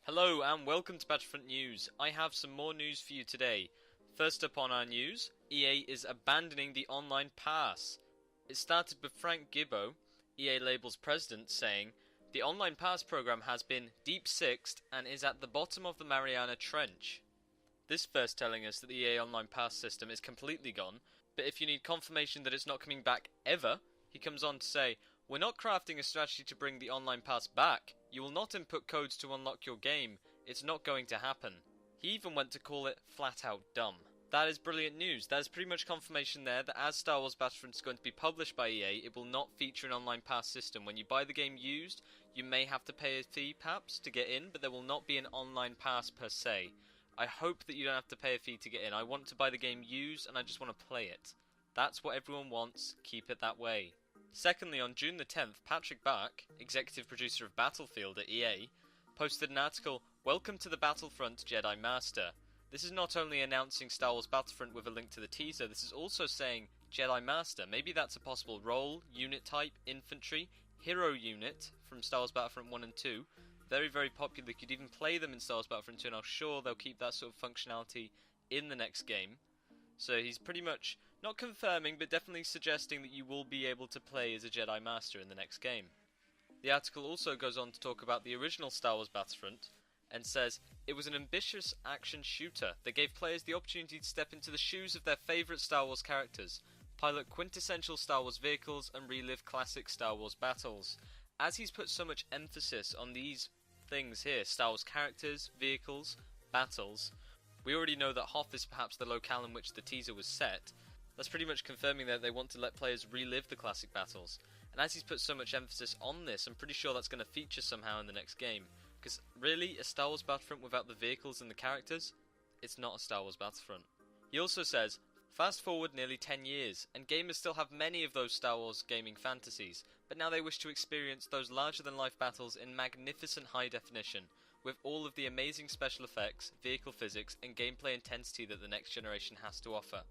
Hello and welcome to Battlefront News. I have some more news for you today. First up on our news, EA is abandoning the online pass. It started with Frank Gibbo, EA Label's president, saying, "The online pass program has been deep-sixed and is at the bottom of the Mariana Trench." This first telling us that the EA online pass system is completely gone, but if you need confirmation that it's not coming back ever, he comes on to say, "We're not crafting a strategy to bring the online pass back. You will not input codes to unlock your game. It's not going to happen." He even went to call it flat out dumb. That is brilliant news. That is pretty much confirmation there that as Star Wars Battlefront is going to be published by EA, it will not feature an online pass system. When you buy the game used, you may have to pay a fee perhaps to get in, but there will not be an online pass per se. I hope that you don't have to pay a fee to get in. I want to buy the game used and I just want to play it. That's what everyone wants. Keep it that way. Secondly, on June the 10th, Patrick Bach, executive producer of Battlefield at EA, posted an article, "Welcome to the Battlefront Jedi Master." This is not only announcing Star Wars Battlefront with a link to the teaser, this is also saying Jedi Master. Maybe that's a possible role, unit type, infantry, hero unit from Star Wars Battlefront 1 and 2. Very, very popular. You could even play them in Star Wars Battlefront 2, and I'm sure they'll keep that sort of functionality in the next game. So he's pretty much not confirming, but definitely suggesting that you will be able to play as a Jedi Master in the next game. The article also goes on to talk about the original Star Wars Battlefront, and says, "It was an ambitious action shooter that gave players the opportunity to step into the shoes of their favourite Star Wars characters, pilot quintessential Star Wars vehicles, and relive classic Star Wars battles." As he's put so much emphasis on these things here, Star Wars characters, vehicles, battles, we already know that Hoth is perhaps the locale in which the teaser was set. That's pretty much confirming that they want to let players relive the classic battles. And as he's put so much emphasis on this, I'm pretty sure that's going to feature somehow in the next game. Because really, a Star Wars Battlefront without the vehicles and the characters? It's not a Star Wars Battlefront. He also says, "Fast forward nearly 10 years, and gamers still have many of those Star Wars gaming fantasies, but now they wish to experience those larger-than-life battles in magnificent high definition, with all of the amazing special effects, vehicle physics, and gameplay intensity that the next generation has to offer."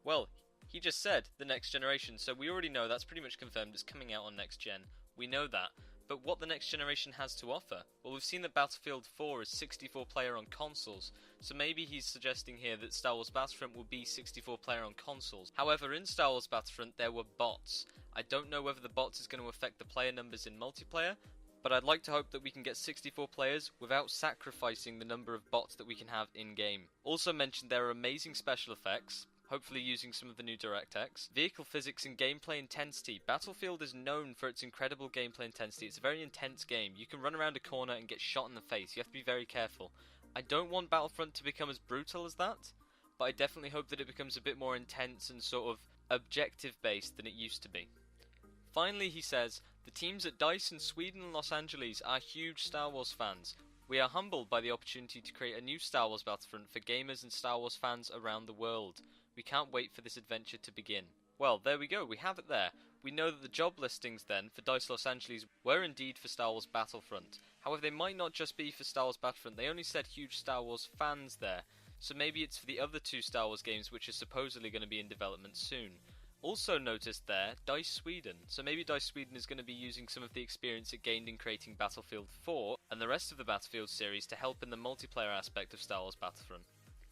Well, he just said the next generation, so we already know that's pretty much confirmed it's coming out on next gen. We know that. But what the next generation has to offer? Well, we've seen that Battlefield 4 is 64 player on consoles, so maybe he's suggesting here that Star Wars Battlefront will be 64 player on consoles. However, in Star Wars Battlefront there were bots. I don't know whether the bots is going to affect the player numbers in multiplayer, but I'd like to hope that we can get 64 players without sacrificing the number of bots that we can have in-game. Also mentioned there are amazing special effects, hopefully using some of the new DirectX. Vehicle physics and gameplay intensity. Battlefield is known for its incredible gameplay intensity. It's a very intense game. You can run around a corner and get shot in the face. You have to be very careful. I don't want Battlefront to become as brutal as that, but I definitely hope that it becomes a bit more intense and sort of objective-based than it used to be. Finally, he says, "The teams at DICE in Sweden and Los Angeles are huge Star Wars fans. We are humbled by the opportunity to create a new Star Wars Battlefront for gamers and Star Wars fans around the world. We can't wait for this adventure to begin." Well, there we go, we have it there. We know that the job listings then for DICE Los Angeles were indeed for Star Wars Battlefront. However, they might not just be for Star Wars Battlefront, they only said huge Star Wars fans there. So maybe it's for the other two Star Wars games which are supposedly going to be in development soon. Also noticed there, DICE Sweden. So maybe DICE Sweden is going to be using some of the experience it gained in creating Battlefield 4 and the rest of the Battlefield series to help in the multiplayer aspect of Star Wars Battlefront.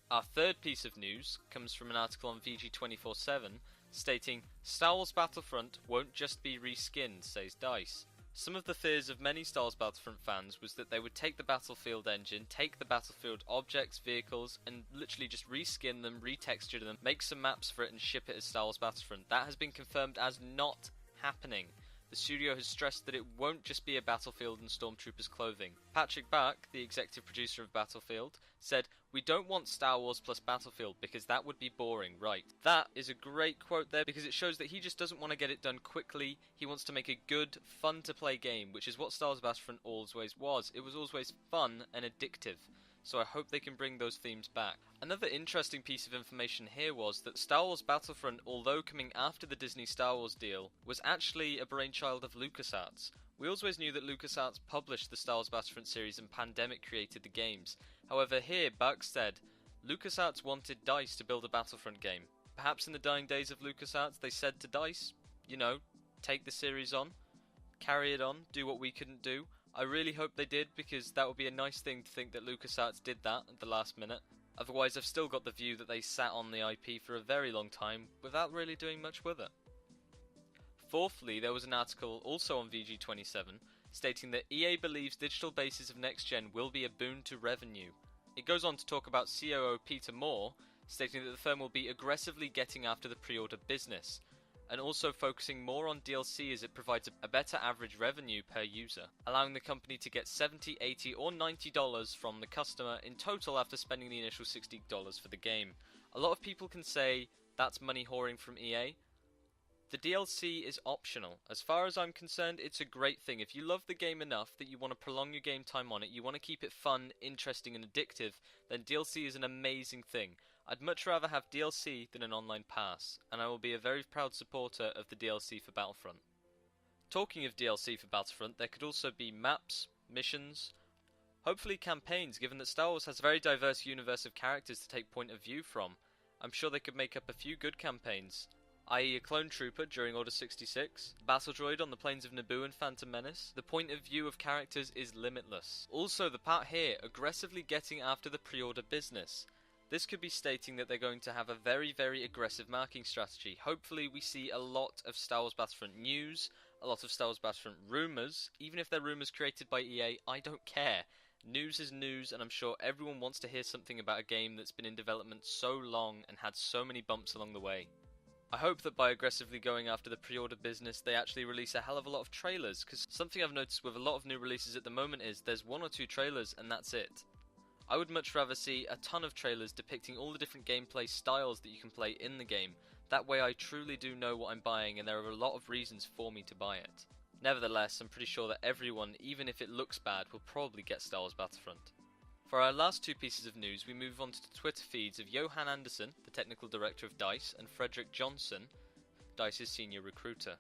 Our third piece of news comes from an article on VG247 stating, "Star Wars Battlefront won't just be reskinned," says DICE. Some of the fears of many Star Wars Battlefront fans was that they would take the Battlefield engine, take the Battlefield objects, vehicles, and literally just reskin them, retexture them, make some maps for it and ship it as Star Wars Battlefront. That has been confirmed as not happening. The studio has stressed that it won't just be a Battlefield and Stormtroopers clothing. Patrick Bach, the executive producer of Battlefield, said, "We don't want Star Wars plus Battlefield because that would be boring, right?" That is a great quote there because it shows that he just doesn't want to get it done quickly. He wants to make a good, fun to play game, which is what Star Wars Battlefront always was. It was always fun and addictive. So I hope they can bring those themes back. Another interesting piece of information here was that Star Wars Battlefront, although coming after the Disney Star Wars deal, was actually a brainchild of LucasArts. We always knew that LucasArts published the Star Wars Battlefront series and Pandemic created the games. However, here Buck said, LucasArts wanted DICE to build a Battlefront game. Perhaps in the dying days of LucasArts they said to DICE, you know, take the series on, carry it on, do what we couldn't do. I really hope they did, because that would be a nice thing to think that LucasArts did that at the last minute. Otherwise, I've still got the view that they sat on the IP for a very long time without really doing much with it. Fourthly, there was an article also on VG27 stating that EA believes digital bases of next gen will be a boon to revenue. It goes on to talk about COO Peter Moore, stating that the firm will be aggressively getting after the pre-order business, and also focusing more on DLC as it provides a better average revenue per user, allowing the company to get $70, $80 or $90 from the customer in total after spending the initial $60 for the game. A lot of people can say that's money whoring from EA. The DLC is optional. As far as I'm concerned, it's a great thing. If you love the game enough that you want to prolong your game time on it, you want to keep it fun, interesting and addictive, then DLC is an amazing thing. I'd much rather have DLC than an online pass, and I will be a very proud supporter of the DLC for Battlefront. Talking of DLC for Battlefront, there could also be maps, missions, hopefully campaigns, given that Star Wars has a very diverse universe of characters to take point of view from. I'm sure they could make up a few good campaigns, i.e. a clone trooper during Order 66, battle droid on the plains of Naboo and Phantom Menace. The point of view of characters is limitless. Also, the part here, aggressively getting after the pre-order business. This could be stating that they're going to have a very, very aggressive marketing strategy. Hopefully we see a lot of Star Wars Battlefront news, a lot of Star Wars Battlefront rumours. Even if they're rumours created by EA, I don't care. News is news, and I'm sure everyone wants to hear something about a game that's been in development so long and had so many bumps along the way. I hope that by aggressively going after the pre-order business, they actually release a hell of a lot of trailers, because something I've noticed with a lot of new releases at the moment is there's 1 or 2 trailers and that's it. I would much rather see a ton of trailers depicting all the different gameplay styles that you can play in the game. That way I truly do know what I'm buying, and there are a lot of reasons for me to buy it. Nevertheless, I'm pretty sure that everyone, even if it looks bad, will probably get Star Wars Battlefront. For our last 2 pieces of news, we move on to the Twitter feeds of Johan Anderson, the technical director of DICE, and Frederick Johnson, DICE's senior recruiter.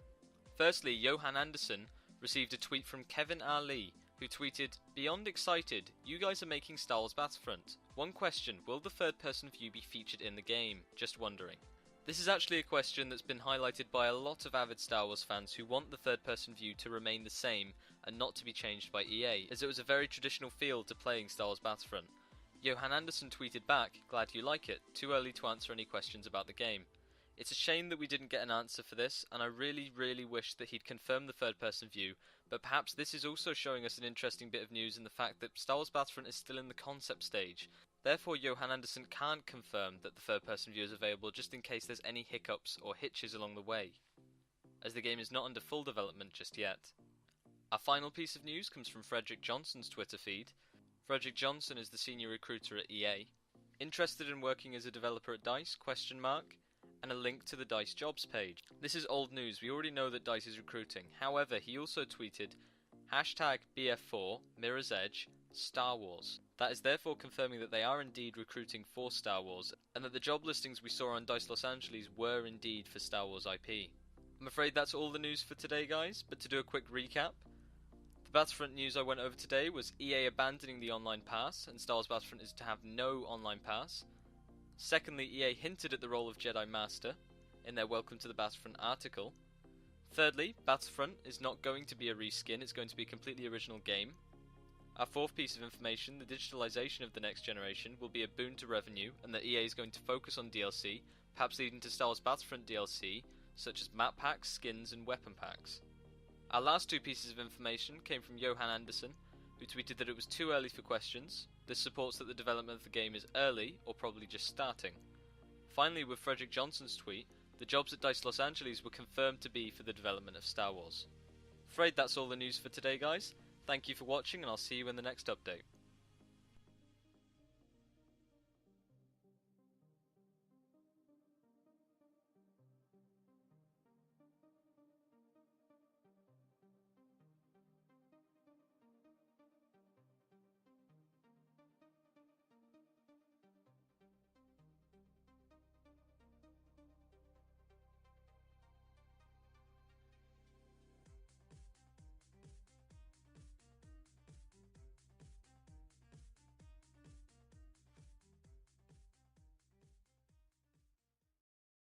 Firstly, Johan Anderson received a tweet from Kevin Ali, who tweeted, "Beyond excited, you guys are making Star Wars Battlefront. One question, will the third person view be featured in the game? Just wondering." This is actually a question that's been highlighted by a lot of avid Star Wars fans who want the third person view to remain the same and not to be changed by EA, as it was a very traditional feel to playing Star Wars Battlefront. Johan Anderson tweeted back, "Glad you like it. Too early to answer any questions about the game." It's a shame that we didn't get an answer for this, and I really wish that he'd confirm the third person view, but perhaps this is also showing us an interesting bit of news in the fact that Star Wars Battlefront is still in the concept stage. Therefore, Johan Anderson can't confirm that the third person view is available just in case there's any hiccups or hitches along the way, as the game is not under full development just yet. Our final piece of news comes from Frederick Johnson's Twitter feed. Frederick Johnson is the senior recruiter at EA. Interested in working as a developer at DICE? And a link to the DICE jobs page. This is old news, we already know that DICE is recruiting. However, he also tweeted, #BF4, Mirror's Edge, Star Wars. That is therefore confirming that they are indeed recruiting for Star Wars, and that the job listings we saw on DICE Los Angeles were indeed for Star Wars IP. I'm afraid that's all the news for today, guys, but to do a quick recap, the Battlefront news I went over today was EA abandoning the online pass, and Star Wars Battlefront is to have no online pass. Secondly, EA hinted at the role of Jedi Master in their Welcome to the Battlefront article. Thirdly, Battlefront is not going to be a reskin, it's going to be a completely original game. Our fourth piece of information, the digitalization of the next generation, will be a boon to revenue, and that EA is going to focus on DLC, perhaps leading to Star Wars Battlefront DLC, such as map packs, skins, and weapon packs. Our last 2 pieces of information came from Johan Anderson, who tweeted that it was too early for questions. This supports that the development of the game is early, or probably just starting. Finally, with Frederick Johnson's tweet, the jobs at DICE Los Angeles were confirmed to be for the development of Star Wars. Afraid that's all the news for today, guys. Thank you for watching, and I'll see you in the next update.